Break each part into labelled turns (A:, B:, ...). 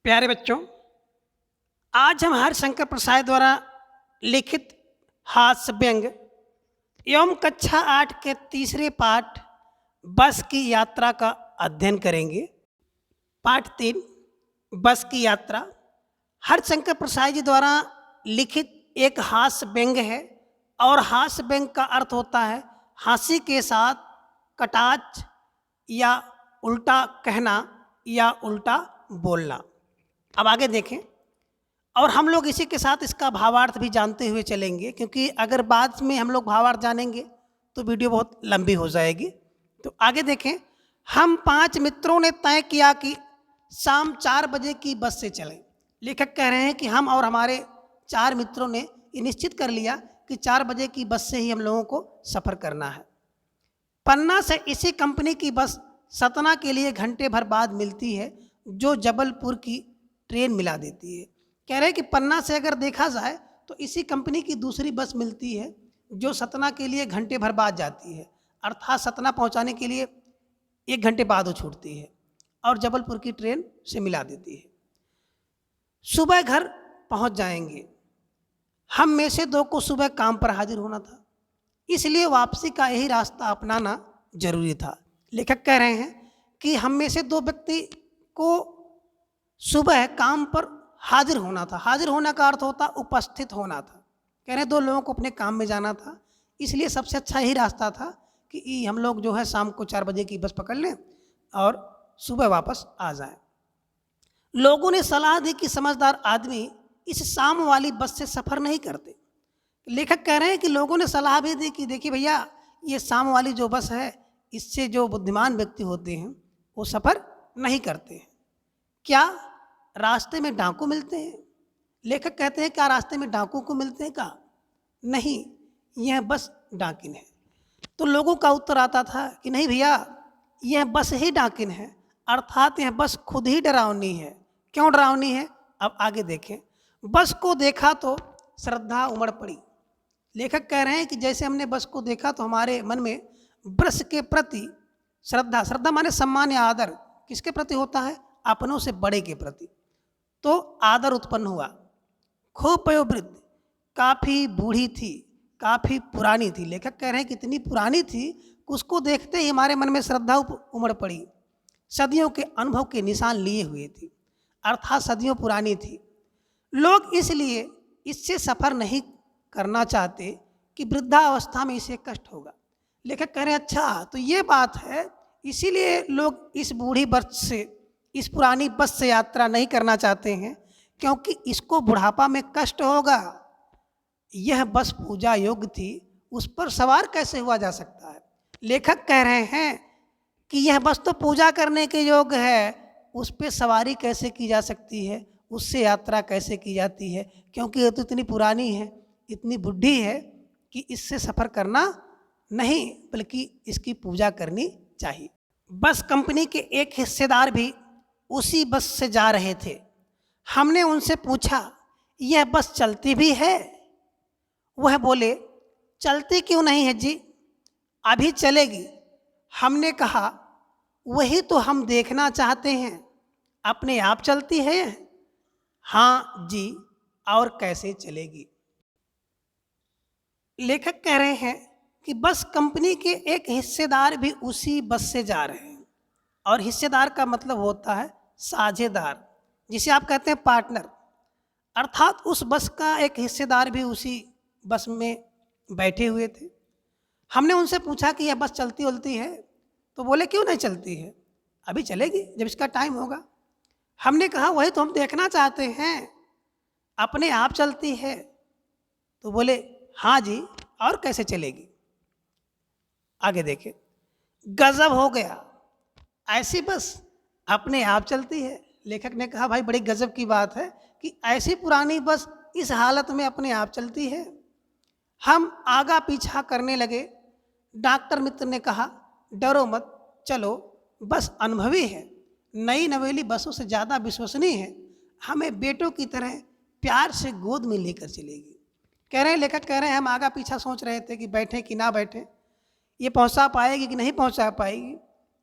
A: प्यारे बच्चों, आज हम हरिशंकर प्रसाद द्वारा लिखित हास्य व्यंग एवं कक्षा 8 के तीसरे पाठ बस की यात्रा का अध्ययन करेंगे। पाठ 3 बस की यात्रा हरिशंकर प्रसाद जी द्वारा लिखित एक हास्य व्यंग है और हास्य व्यंग का अर्थ होता है हंसी के साथ कटाक्ष या उल्टा कहना या उल्टा बोलना। अब आगे देखें और हम लोग इसी के साथ इसका भावार्थ भी जानते हुए चलेंगे, क्योंकि अगर बाद में हम लोग भावार्थ जानेंगे तो वीडियो बहुत लंबी हो जाएगी। तो आगे देखें, हम 5 मित्रों ने तय किया कि शाम 4 बजे की बस से चलें। लेखक कह रहे हैं कि हम और हमारे 4 मित्रों ने ये निश्चित कर लिया कि 4 बजे की बस से ही हम लोगों को सफ़र करना है। पन्ना से इसी कंपनी की बस सतना के लिए घंटे भर बाद मिलती है, जो जबलपुर की ट्रेन मिला देती है। कह रहे हैं कि पन्ना से अगर देखा जाए तो इसी कंपनी की दूसरी बस मिलती है जो सतना के लिए घंटे भर बाद जाती है, अर्थात सतना पहुंचाने के लिए 1 घंटे बाद वो छूटती है और जबलपुर की ट्रेन से मिला देती है। सुबह घर पहुंच जाएंगे। हम में से 2 को सुबह काम पर हाजिर होना था, इसलिए वापसी का यही रास्ता अपनाना जरूरी था। लेखक कह रहे हैं कि हम में से 2 व्यक्ति को सुबह काम पर हाजिर होना था। हाजिर होने का अर्थ होता उपस्थित होना था। कह रहे हैं 2 लोगों को अपने काम में जाना था, इसलिए सबसे अच्छा यही रास्ता था कि हम लोग जो है शाम को 4 बजे की बस पकड़ लें और सुबह वापस आ जाएं। लोगों ने सलाह दी कि समझदार आदमी इस शाम वाली बस से सफ़र नहीं करते। लेखक कह रहे हैं कि लोगों ने सलाह भी दी कि देखिए भैया, ये शाम वाली जो बस है इससे जो बुद्धिमान व्यक्ति होते हैं वो सफ़र नहीं करते हैं। क्या रास्ते में डाकू मिलते हैं? लेखक कहते हैं क्या रास्ते में डाकू को मिलते हैं? का नहीं, यह बस डाकिन है। तो लोगों का उत्तर आता था कि नहीं भैया, यह बस ही डाकिन है, अर्थात यह बस खुद ही डरावनी है। क्यों डरावनी है? अब आगे देखें। बस को देखा तो श्रद्धा उमड़ पड़ी। लेखक कह रहे हैं कि जैसे हमने बस को देखा तो हमारे मन में बस के प्रति श्रद्धा माने सम्मान या आदर किसके प्रति होता है? अपनों से बड़े के प्रति। तो आदर उत्पन्न हुआ। खूब वयोवृद्ध, काफ़ी बूढ़ी थी, काफ़ी पुरानी थी। लेखक कह रहे हैं कि इतनी पुरानी थी कि उसको देखते ही हमारे मन में श्रद्धा उमड़ पड़ी। सदियों के अनुभव के निशान लिए हुए थी, अर्थात सदियों पुरानी थी। लोग इसलिए इससे सफ़र नहीं करना चाहते कि वृद्धावस्था में इसे कष्ट होगा। लेखक कह रहे हैं अच्छा तो ये बात है, इसीलिए लोग इस बूढ़ी बस से, इस पुरानी बस से यात्रा नहीं करना चाहते हैं, क्योंकि इसको बुढ़ापा में कष्ट होगा। यह बस पूजा योग्य थी, उस पर सवार कैसे हुआ जा सकता है? लेखक कह रहे हैं कि यह बस तो पूजा करने के योग्य है, उस पर सवारी कैसे की जा सकती है, उससे यात्रा कैसे की जाती है? क्योंकि ये तो इतनी पुरानी है, इतनी बुढ़ी है कि इससे सफ़र करना नहीं बल्कि इसकी पूजा करनी चाहिए। बस कंपनी के एक हिस्सेदार भी उसी बस से जा रहे थे। हमने उनसे पूछा यह बस चलती भी है? वह बोले चलती क्यों नहीं है जी, अभी चलेगी। हमने कहा वही तो हम देखना चाहते हैं, अपने आप चलती है? हाँ जी, और कैसे चलेगी? लेखक कह रहे हैं कि बस कंपनी के एक हिस्सेदार भी उसी बस से जा रहे हैं, और हिस्सेदार का मतलब होता है साझेदार, जिसे आप कहते हैं पार्टनर। अर्थात उस बस का एक हिस्सेदार भी उसी बस में बैठे हुए थे। हमने उनसे पूछा कि यह बस चलती उलती है? तो बोले क्यों नहीं चलती है, अभी चलेगी जब इसका टाइम होगा। हमने कहा वही तो हम देखना चाहते हैं, अपने आप चलती है? तो बोले हाँ जी, और कैसे चलेगी? आगे देखें। गजब हो गया, ऐसी बस अपने आप चलती है। लेखक ने कहा भाई बड़ी गजब की बात है कि ऐसी पुरानी बस इस हालत में अपने आप चलती है। हम आगा पीछा करने लगे। डॉक्टर मित्र ने कहा डरो मत, चलो बस अनुभवी है, नई नवेली बसों से ज़्यादा विश्वसनीय है, हमें बेटों की तरह प्यार से गोद में लेकर चलेगी। कह रहे हैं, लेखक कह रहे हैं हम आगा पीछा सोच रहे थे कि बैठे कि ना बैठे, ये पहुंचा पाएगी कि नहीं पहुंचा पाएगी।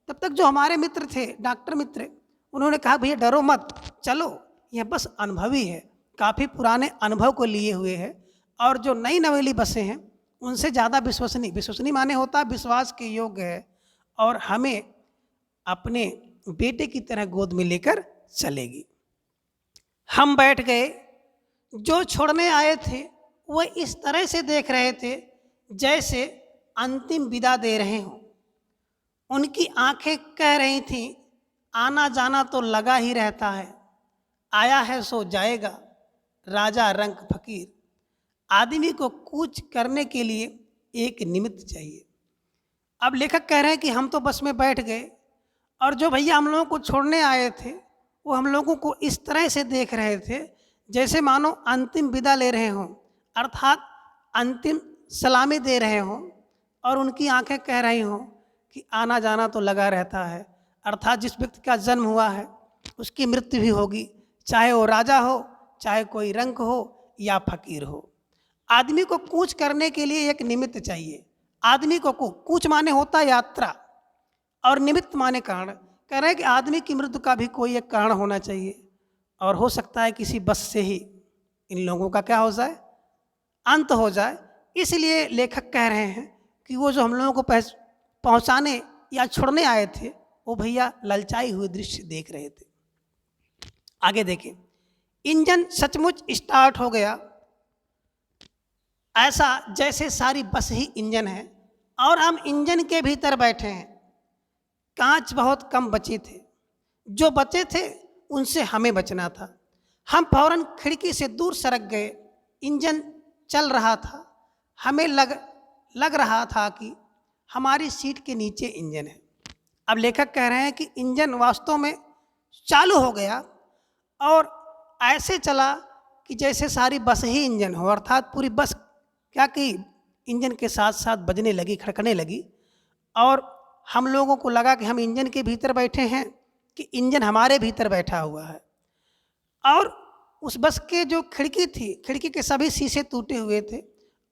A: तब तक जो हमारे मित्र थे, डॉक्टर मित्र, उन्होंने कहा भैया डरो मत, चलो यह बस अनुभवी है, काफ़ी पुराने अनुभव को लिए हुए है। और जो नई नवेली बसें हैं उनसे ज़्यादा विश्वसनीय माने होता है विश्वास के योग्य है, और हमें अपने बेटे की तरह गोद में लेकर चलेगी। हम बैठ गए। जो छोड़ने आए थे वह इस तरह से देख रहे थे जैसे अंतिम विदा दे रहे हों। उनकी आंखें कह रही थीं, आना जाना तो लगा ही रहता है, आया है सो जाएगा, राजा रंक फकीर। आदमी को कूच करने के लिए एक निमित्त चाहिए। अब लेखक कह रहे हैं कि हम तो बस में बैठ गए, और जो भैया हम लोगों को छोड़ने आए थे वो हम लोगों को इस तरह से देख रहे थे जैसे मानो अंतिम विदा ले रहे हों, अर्थात अंतिम सलामी दे रहे हों। और उनकी आंखें कह रही हों कि आना जाना तो लगा रहता है, अर्थात जिस व्यक्ति का जन्म हुआ है उसकी मृत्यु भी होगी, चाहे वो राजा हो, चाहे कोई रंक हो या फकीर हो। आदमी को कूच करने के लिए एक निमित्त चाहिए। आदमी को कूच माने होता है यात्रा, और निमित्त माने कारण। कह रहे हैं कि आदमी की मृत्यु का भी कोई एक कारण होना चाहिए, और हो सकता है किसी बस से ही इन लोगों का क्या हो जाए, अंत हो जाए। इसलिए लेखक कह रहे हैं कि वो जो हम लोगों को पहुंचाने या छोड़ने आए थे वो भैया ललचाई हुए दृश्य देख रहे थे। आगे देखें। इंजन सचमुच स्टार्ट हो गया, ऐसा जैसे सारी बस ही इंजन है, और हम इंजन के भीतर बैठे हैं। कांच बहुत कम बचे थे, जो बचे थे उनसे हमें बचना था। हम फौरन खिड़की से दूर सरक गए। इंजन चल रहा था, हमें लग रहा था कि हमारी सीट के नीचे इंजन है। अब लेखक कह रहे हैं कि इंजन वास्तव में चालू हो गया, और ऐसे चला कि जैसे सारी बस ही इंजन हो, अर्थात पूरी बस क्या कि इंजन के साथ साथ बजने लगी, खड़कने लगी। और हम लोगों को लगा कि हम इंजन के भीतर बैठे हैं कि इंजन हमारे भीतर बैठा हुआ है। और उस बस के जो खिड़की थी, खिड़की के सभी शीशे टूटे हुए थे,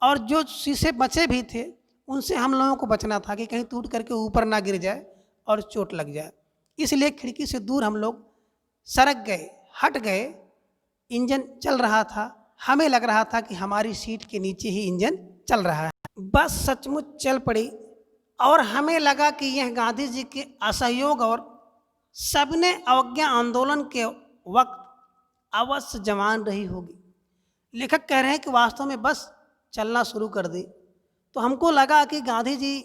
A: और जो शीशे बचे भी थे उनसे हम लोगों को बचना था कि कहीं टूट करके ऊपर ना गिर जाए और चोट लग जाए। इसलिए खिड़की से दूर हम लोग सरक गए, हट गए। इंजन चल रहा था, हमें लग रहा था कि हमारी सीट के नीचे ही इंजन चल रहा है। बस सचमुच चल पड़ी, और हमें लगा कि यह गांधी जी के असहयोग और सबने अवज्ञा आंदोलन के वक्त अवश्य जवान रही होगी। लेखक कह रहे हैं कि वास्तव में बस चलना शुरू कर दी तो हमको लगा कि गांधी जी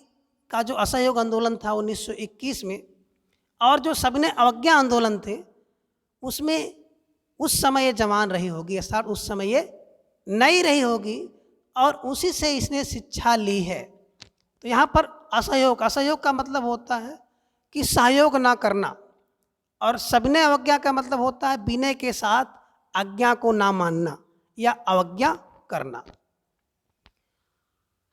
A: का जो असहयोग आंदोलन था 1921 में, और जो सबने अवज्ञा आंदोलन थे उसमें उस समय ये जवान रही होगी, अर्थात उस समय ये नई रही होगी, और उसी से इसने शिक्षा ली है। तो यहाँ पर असहयोग का मतलब होता है कि सहयोग ना करना, और सबने अवज्ञा का मतलब होता है विनय के साथ आज्ञा को ना मानना या अवज्ञा करना।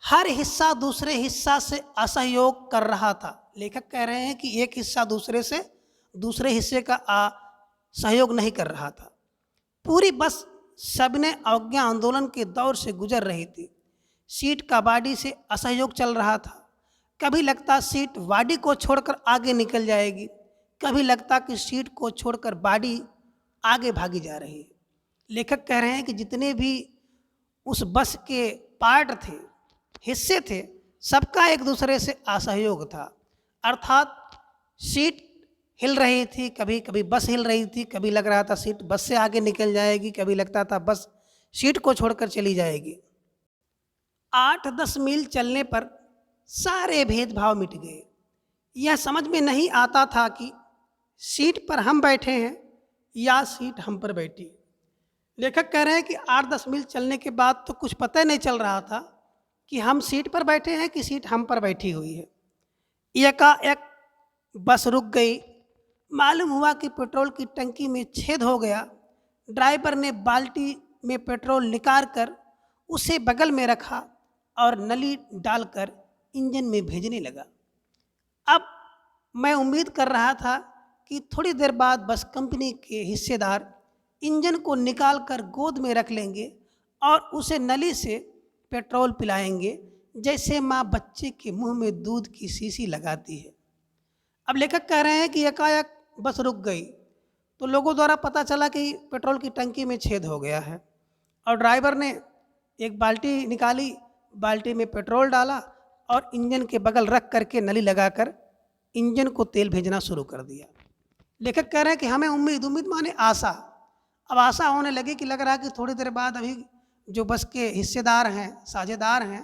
A: हर हिस्सा दूसरे हिस्सा से असहयोग कर रहा था। लेखक कह रहे हैं कि एक हिस्सा दूसरे हिस्से का सहयोग नहीं कर रहा था। पूरी बस सबने अवज्ञा आंदोलन के दौर से गुजर रही थी। सीट का बाडी से असहयोग चल रहा था। कभी लगता सीट बाडी को छोड़कर आगे निकल जाएगी, कभी लगता कि सीट को छोड़कर बाडी आगे भागी जा रही है। लेखक कह रहे हैं कि जितने भी उस बस के पार्ट थे, हिस्से थे, सबका एक दूसरे से असहयोग था। अर्थात सीट हिल रही थी, कभी कभी बस हिल रही थी, कभी लग रहा था सीट बस से आगे निकल जाएगी, कभी लगता था बस सीट को छोड़कर चली जाएगी। 8-10 मील चलने पर सारे भेदभाव मिट गए। यह समझ में नहीं आता था कि सीट पर हम बैठे हैं या सीट हम पर बैठी। लेखक कह रहे हैं कि 8-10 मील चलने के बाद तो कुछ पता नहीं चल रहा था कि हम सीट पर बैठे हैं कि सीट हम पर बैठी हुई है। एकाएक बस रुक गई। मालूम हुआ कि पेट्रोल की टंकी में छेद हो गया। ड्राइवर ने बाल्टी में पेट्रोल निकाल कर उसे बगल में रखा और नली डालकर इंजन में भेजने लगा। अब मैं उम्मीद कर रहा था कि थोड़ी देर बाद बस कंपनी के हिस्सेदार इंजन को निकालकर गोद में रख लेंगे और उसे नली से पेट्रोल पिलाएंगे, जैसे माँ बच्चे के मुंह में दूध की शीशी लगाती है। अब लेखक कह रहे हैं कि एकाएक बस रुक गई तो लोगों द्वारा पता चला कि पेट्रोल की टंकी में छेद हो गया है और ड्राइवर ने एक बाल्टी निकाली, बाल्टी में पेट्रोल डाला और इंजन के बगल रख करके नली लगाकर इंजन को तेल भेजना शुरू कर दिया। लेखक कह रहे हैं कि हमें उम्मीद माने आशा, अब आशा होने लगी कि लग रहा है कि थोड़ी देर बाद अभी जो बस के हिस्सेदार हैं, साझेदार हैं,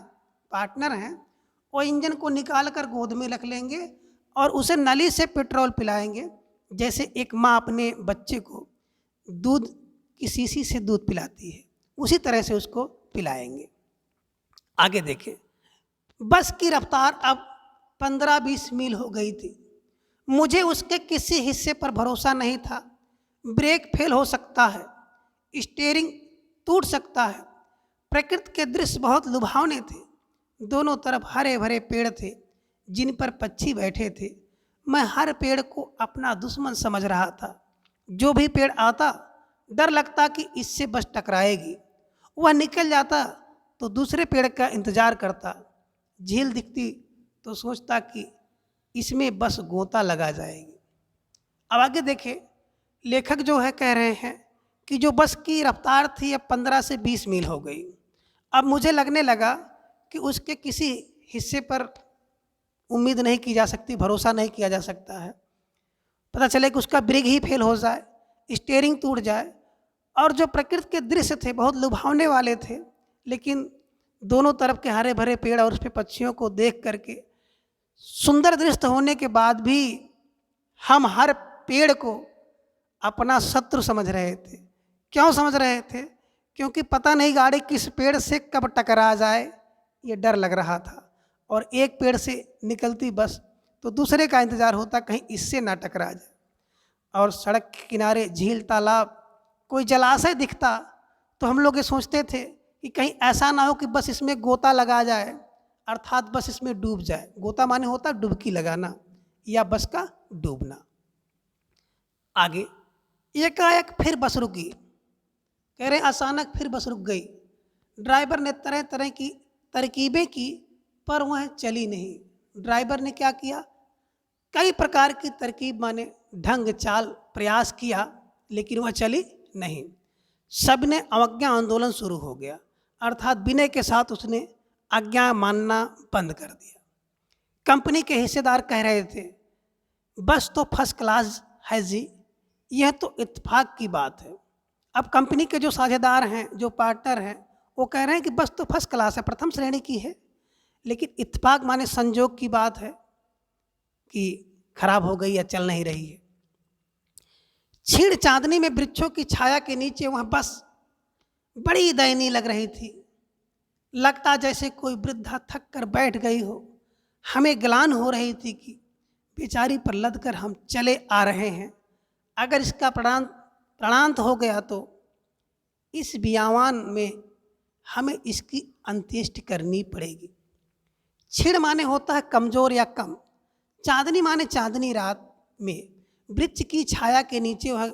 A: पार्टनर हैं, वो इंजन को निकाल कर गोद में रख लेंगे और उसे नली से पेट्रोल पिलाएंगे, जैसे एक माँ अपने बच्चे को दूध की शीशी से दूध पिलाती है, उसी तरह से उसको पिलाएंगे। आगे देखें, बस की रफ्तार अब 15-20 मील हो गई थी। मुझे उसके किसी हिस्से पर भरोसा नहीं था। ब्रेक फेल हो सकता है, स्टीयरिंग टूट सकता है। प्रकृति के दृश्य बहुत लुभावने थे। दोनों तरफ हरे भरे पेड़ थे जिन पर पक्षी बैठे थे। मैं हर पेड़ को अपना दुश्मन समझ रहा था। जो भी पेड़ आता डर लगता कि इससे बस टकराएगी। वह निकल जाता तो दूसरे पेड़ का इंतजार करता। झील दिखती तो सोचता कि इसमें बस गोता लगा जाएगी। अब आगे देखें, लेखक जो है कह रहे हैं कि जो बस की रफ्तार थी अब 15 से 20 मील हो गई। अब मुझे लगने लगा कि उसके किसी हिस्से पर उम्मीद नहीं की जा सकती, भरोसा नहीं किया जा सकता है। पता चले कि उसका ब्रेक ही फेल हो जाए, स्टीयरिंग टूट जाए। और जो प्रकृति के दृश्य थे बहुत लुभावने वाले थे, लेकिन दोनों तरफ के हरे भरे पेड़ और उस पर पक्षियों को देख करके सुंदर दृश्य होने के बाद भी हम हर पेड़ को अपना शत्रु समझ रहे थे। क्यों समझ रहे थे? क्योंकि पता नहीं गाड़ी किस पेड़ से कब टकरा जाए, ये डर लग रहा था। और एक पेड़ से निकलती बस तो दूसरे का इंतजार होता कहीं इससे ना टकरा जाए। और सड़क के किनारे झील, तालाब, कोई जलाशय दिखता तो हम लोग ये सोचते थे कि कहीं ऐसा ना हो कि बस इसमें गोता लगा जाए, अर्थात बस इसमें डूब जाए। गोता माने होता डुबकी लगाना या बस का डूबना। आगे एकाएक फिर बस रुकी। कह रहे अचानक फिर बस रुक गई। ड्राइवर ने तरह तरह की तरकीबें की पर वह चली नहीं। ड्राइवर ने क्या किया? कई प्रकार की तरकीब माने ढंग चाल प्रयास किया, लेकिन वह चली नहीं। सब ने अवज्ञा आंदोलन शुरू हो गया, अर्थात विनय के साथ उसने आज्ञा मानना बंद कर दिया। कंपनी के हिस्सेदार कह रहे थे बस तो फर्स्ट क्लास है जी, यह तो इत्तेफाक की बात है। अब कंपनी के जो साझेदार हैं, जो पार्टनर हैं, वो कह रहे हैं कि बस तो फर्स्ट क्लास है, प्रथम श्रेणी की है। लेकिन इत्तेफाक माने संजोग की बात है कि खराब हो गई या चल नहीं रही है। छीड़ चांदनी में वृक्षों की छाया के नीचे वह बस बड़ी दयनीय लग रही थी। लगता जैसे कोई वृद्धा थक कर बैठ गई हो। हमें ग्लानि हो रही थी कि बेचारी पर लद कर हम चले आ रहे हैं। अगर इसका प्राणांत हो गया तो इस बियावान में हमें इसकी अंत्येष्टि करनी पड़ेगी। छीड़ माने होता है कमजोर या कम। चांदनी माने चांदनी रात में वृक्ष की छाया के नीचे वह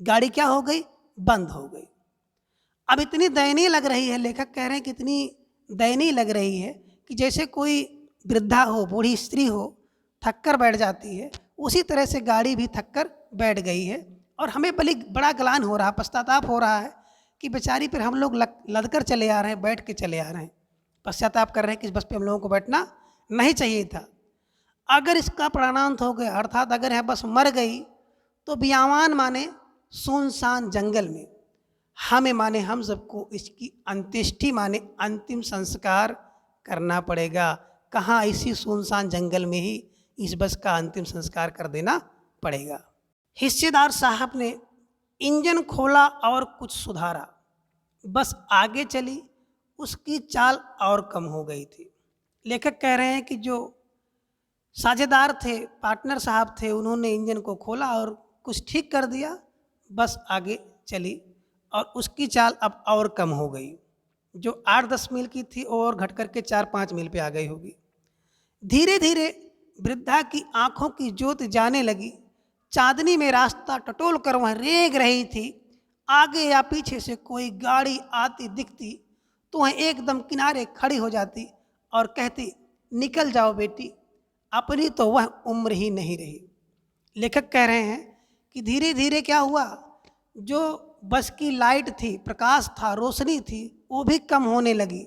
A: गाड़ी क्या हो गई? बंद हो गई। अब इतनी दयनीय लग रही है, लेखक कह रहे हैं कि इतनी दयनीय लग रही है कि जैसे कोई वृद्धा हो, बूढ़ी स्त्री हो, थक कर बैठ जाती है, उसी तरह से गाड़ी भी थक कर बैठ गई है। और हमें बड़ा ग्लानि हो रहा, पश्चाताप हो रहा है कि बेचारी पर हम लोग लद कर चले आ रहे हैं, बैठ के चले आ रहे हैं। पश्चाताप कर रहे हैं कि इस बस पे हम लोगों को बैठना नहीं चाहिए था। अगर इसका प्राणांत हो गया, अर्थात अगर यह बस मर गई, तो बियावान माने सुनसान जंगल में, हमें माने हम सबको इसकी अंत्येष्टि माने अंतिम संस्कार करना पड़ेगा। कहाँ? इसी सुनसान जंगल में ही इस बस का अंतिम संस्कार कर देना पड़ेगा। हिस्सेदार साहब ने इंजन खोला और कुछ सुधारा। बस आगे चली, उसकी चाल और कम हो गई थी। लेखक कह रहे हैं कि जो साझेदार थे, पार्टनर साहब थे, उन्होंने इंजन को खोला और कुछ ठीक कर दिया। बस आगे चली और उसकी चाल अब और कम हो गई। जो 8-10 मील की थी और घट करके 4-5 मील पे आ गई होगी। धीरे धीरे वृद्धा की आंखों की ज्योति जाने लगी। चांदनी में रास्ता टटोल कर वह रेंग रही थी। आगे या पीछे से कोई गाड़ी आती दिखती तो वह एकदम किनारे खड़ी हो जाती और कहती, निकल जाओ बेटी, अपनी तो वह उम्र ही नहीं रही। लेखक कह रहे हैं कि धीरे धीरे क्या हुआ, जो बस की लाइट थी, प्रकाश था, रोशनी थी, वो भी कम होने लगी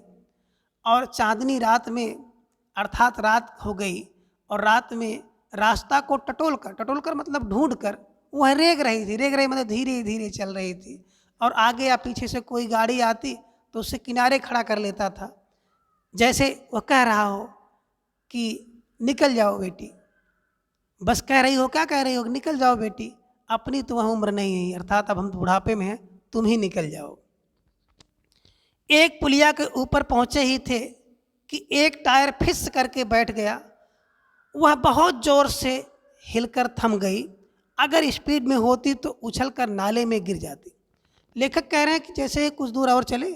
A: और चांदनी रात में अर्थात रात हो गई और रात में रास्ता को टटोल कर मतलब ढूंढ कर वह रेंग रही मतलब धीरे धीरे चल रही थी और आगे या पीछे से कोई गाड़ी आती तो उससे किनारे खड़ा कर लेता था, जैसे वह कह रहा हो कि निकल जाओ बेटी। बस कह रही हो, क्या कह रही हो, निकल जाओ बेटी, अपनी तो वह उम्र नहीं है, अर्थात अब हम बुढ़ापे में हैं, तुम ही निकल जाओ। एक पुलिया के ऊपर पहुंचे ही थे कि एक टायर फिस करके बैठ गया। वह बहुत जोर से हिलकर थम गई। अगर स्पीड में होती तो उछलकर नाले में गिर जाती। लेखक कह रहे हैं कि जैसे कुछ दूर और चले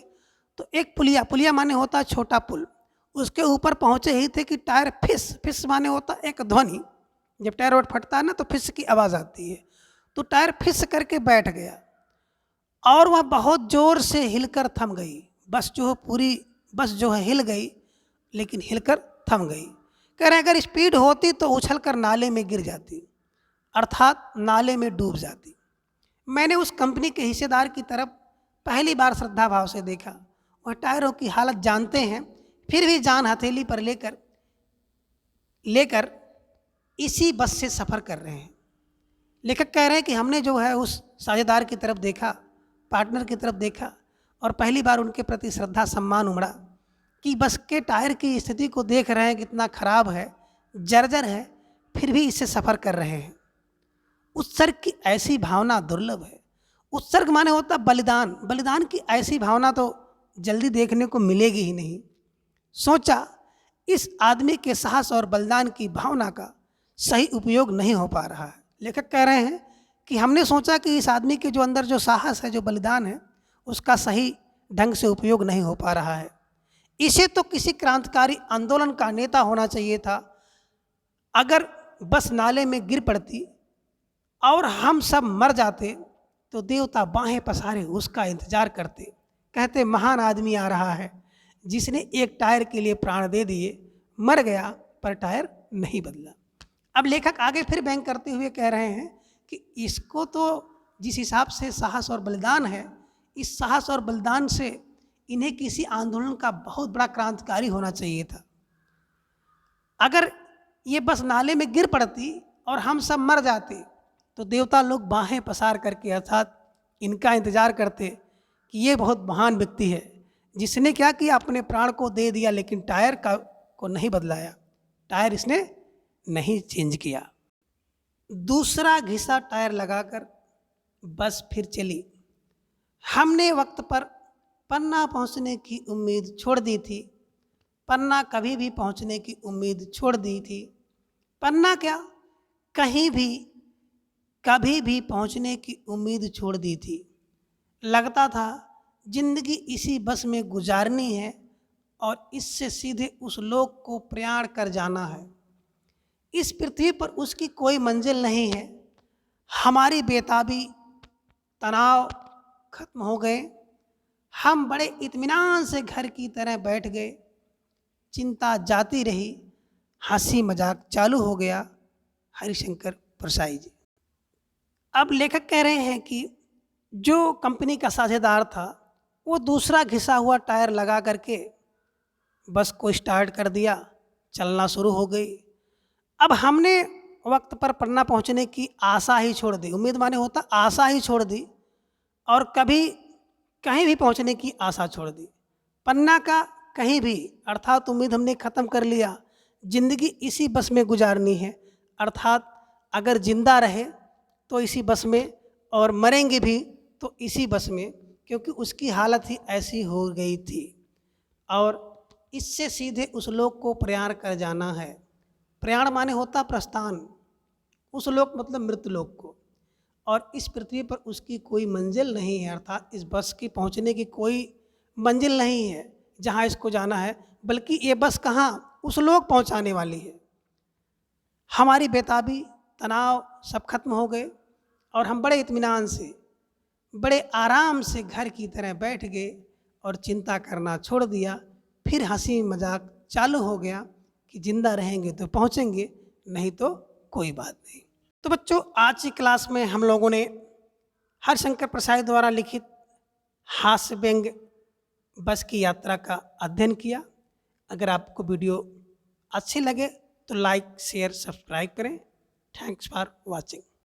A: तो एक पुलिया माने होता है छोटा पुल, उसके ऊपर पहुंचे ही थे कि टायर फिस माने होता एक ध्वनि, जब टायर रोड फटता है ना तो फिस की आवाज़ आती है, तो टायर फिस करके बैठ गया और वह बहुत जोर से हिलकर थम गई। बस जो है हिल गई, लेकिन हिलकर थम गई। कह रहे अगर स्पीड होती तो उछलकर नाले में गिर जाती, अर्थात नाले में डूब जाती। मैंने उस कंपनी के हिस्सेदार की तरफ पहली बार श्रद्धा भाव से देखा। वह टायरों की हालत जानते हैं, फिर भी जान हथेली पर लेकर इसी बस से सफ़र कर रहे हैं। लेखक कह रहे हैं कि हमने जो है उस साझेदार की तरफ देखा, पार्टनर की तरफ देखा और पहली बार उनके प्रति श्रद्धा सम्मान उमड़ा कि बस के टायर की स्थिति को देख रहे हैं, कितना खराब है, जर्जर है, फिर भी इससे सफ़र कर रहे हैं। उत्सर्ग की ऐसी भावना दुर्लभ है। उत्सर्ग माने होता बलिदान की ऐसी भावना तो जल्दी देखने को मिलेगी ही नहीं। सोचा इस आदमी के साहस और बलिदान की भावना का सही उपयोग नहीं हो पा रहा है। लेखक कह रहे हैं कि हमने सोचा कि इस आदमी के जो अंदर जो साहस है, जो बलिदान है, उसका सही ढंग से उपयोग नहीं हो पा रहा है। इसे तो किसी क्रांतिकारी आंदोलन का नेता होना चाहिए था। अगर बस नाले में गिर पड़ती और हम सब मर जाते तो देवता बाहें पसारे उसका इंतजार करते, कहते महान आदमी आ रहा है जिसने एक टायर के लिए प्राण दे दिए, मर गया पर टायर नहीं बदला। अब लेखक आगे फिर व्यंग करते हुए कह रहे हैं कि इसको तो जिस हिसाब से साहस और बलिदान है, इस साहस और बलिदान से इन्हें किसी आंदोलन का बहुत बड़ा क्रांतिकारी होना चाहिए था। अगर ये बस नाले में गिर पड़ती और हम सब मर जाते तो देवता लोग बाहें पसार करके अर्थात इनका इंतजार करते कि ये बहुत महान व्यक्ति है जिसने क्या किया, अपने प्राण को दे दिया लेकिन टायर को नहीं बदलाया, टायर इसने नहीं चेंज किया। दूसरा घिसा टायर लगाकर बस फिर चली। हमने वक्त पर पन्ना पहुंचने की उम्मीद छोड़ दी थी। पन्ना कभी भी पहुंचने की उम्मीद छोड़ दी थी। पन्ना क्या, कभी भी पहुंचने की उम्मीद छोड़ दी थी। लगता था जिंदगी इसी बस में गुजारनी है और इससे सीधे उस लोक को प्रयाण कर जाना है। इस पृथ्वी पर उसकी कोई मंजिल नहीं है। हमारी बेताबी, तनाव खत्म हो गए। हम बड़े इत्मीनान से घर की तरह बैठ गए। चिंता जाती रही, हंसी मजाक चालू हो गया। हरिशंकर परसाई जी। अब लेखक कह रहे हैं कि जो कंपनी का साझेदार था वो दूसरा घिसा हुआ टायर लगा करके बस को स्टार्ट कर दिया, चलना शुरू हो गई। अब हमने वक्त पर पन्ना पहुंचने की आशा ही छोड़ दी। उम्मीद माने होता आशा ही छोड़ दी और कभी कहीं भी पहुंचने की आशा छोड़ दी। पन्ना का कहीं भी अर्थात उम्मीद हमने ख़त्म कर लिया। जिंदगी इसी बस में गुजारनी है, अर्थात अगर जिंदा रहे तो इसी बस में और मरेंगे भी तो इसी बस में, क्योंकि उसकी हालत ही ऐसी हो गई थी। और इससे सीधे उस लोक को प्रयाण कर जाना है। प्रयाण माने होता प्रस्थान, उस लोक मतलब मृत्यु लोक को। और इस पृथ्वी पर उसकी कोई मंजिल नहीं है, अर्थात इस बस की पहुंचने की कोई मंजिल नहीं है जहां इसको जाना है, बल्कि ये बस कहाँ उस लोक पहुंचाने वाली है। हमारी बेताबी, तनाव सब खत्म हो गए और हम बड़े इत्मीनान से, बड़े आराम से घर की तरह बैठ गए और चिंता करना छोड़ दिया। फिर हंसी मजाक चालू हो गया कि जिंदा रहेंगे तो पहुंचेंगे, नहीं तो कोई बात नहीं। तो बच्चों, आज की क्लास में हम लोगों ने हरिशंकर प्रसाद द्वारा लिखित हास्य व्यंग बस की यात्रा का अध्ययन किया। अगर आपको वीडियो अच्छी लगे तो लाइक, शेयर, सब्सक्राइब करें। Thanks for watching.